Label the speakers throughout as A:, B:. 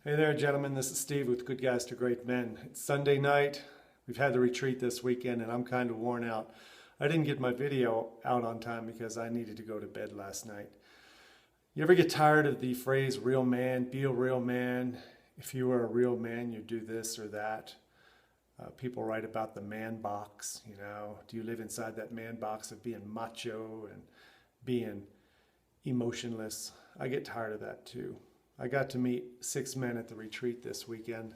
A: Hey there, gentlemen. This is Steve with Good Guys to Great Men. It's Sunday night. We've had the retreat this weekend, and I'm kind of worn out. I didn't get my video out on time because I needed to go to bed last night. You ever get tired of the phrase real man, be a real man? If you were a real man, you'd do this or that. People write about the man box, Do you live inside that man box of being macho and being emotionless? I get tired of that too. I got to meet 6 men at the retreat this weekend,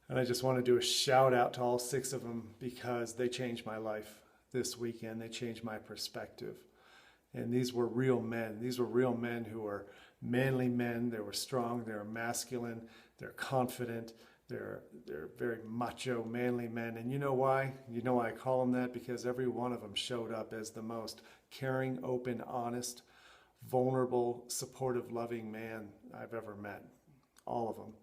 A: and I just want to do a shout out to all 6 of them because they changed my life this weekend. They changed my perspective. And these were real men. These were real men who were manly men. They were strong, they were masculine, they're confident, they're very macho, manly men. And you know why? You know why I call them that? Because every one of them showed up as the most caring, open, honest, vulnerable, supportive, loving man I've ever met. All of them.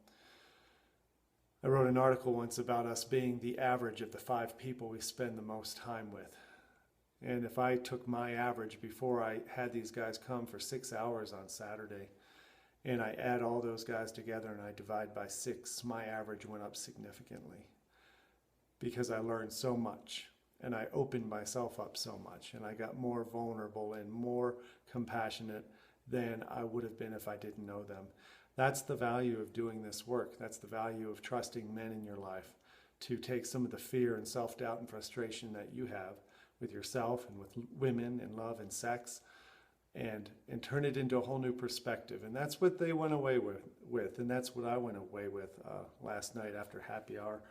A: I wrote an article once about us being the average of the 5 people we spend the most time with. And if I took my average before I had these guys come for 6 hours on Saturday, and I add all those guys together and I divide by 6, my average went up significantly because I learned so much. And I opened myself up so much, and I got more vulnerable and more compassionate than I would have been if I didn't know them. That's the value of doing this work. That's the value of trusting men in your life to take some of the fear and self-doubt and frustration that you have with yourself and with women and love and sex and turn it into a whole new perspective. And that's what they went away with and that's what I went away with last night after happy hour.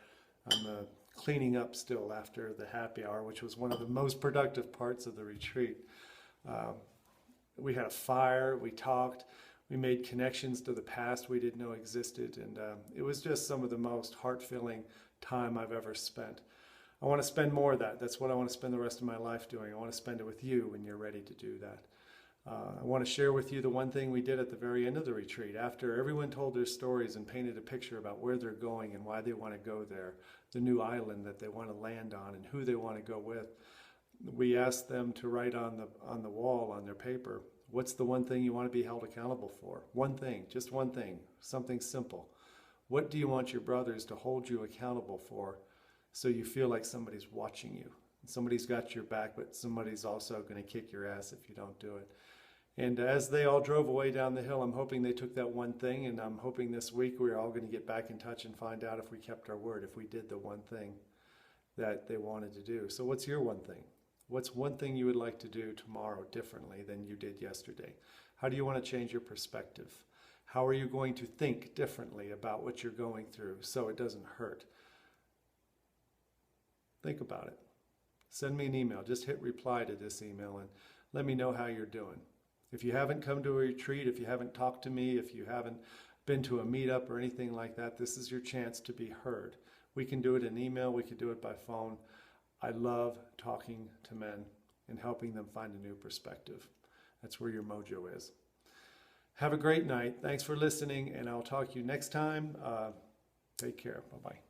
A: I'm cleaning up still after the happy hour, which was one of the most productive parts of the retreat. We had a fire, we talked, we made connections to the past we didn't know existed, and it was just some of the most heart-filling time I've ever spent. I want to spend more of that. That's what I want to spend the rest of my life doing. I want to spend it with you when you're ready to do that. I want to share with you the one thing we did at the very end of the retreat. After everyone told their stories and painted a picture about where they're going and why they want to go there, the new island that they want to land on and who they want to go with, we asked them to write on the wall, on their paper, what's the one thing you want to be held accountable for? One thing, just one thing, something simple. What do you want your brothers to hold you accountable for so you feel like somebody's watching you? Somebody's got your back, but somebody's also going to kick your ass if you don't do it. And as they all drove away down the hill, I'm hoping they took that one thing, and I'm hoping this week we're all going to get back in touch and find out if we kept our word, if we did the one thing that they wanted to do. So what's your one thing? What's one thing you would like to do tomorrow differently than you did yesterday? How do you want to change your perspective? How are you going to think differently about what you're going through so it doesn't hurt? Think about it. Send me an email. Just hit reply to this email and let me know how you're doing. If you haven't come to a retreat, if you haven't talked to me, if you haven't been to a meetup or anything like that, this is your chance to be heard. We can do it in email. We can do it by phone. I love talking to men and helping them find a new perspective. That's where your mojo is. Have a great night. Thanks for listening, and I'll talk to you next time. Take care. Bye-bye.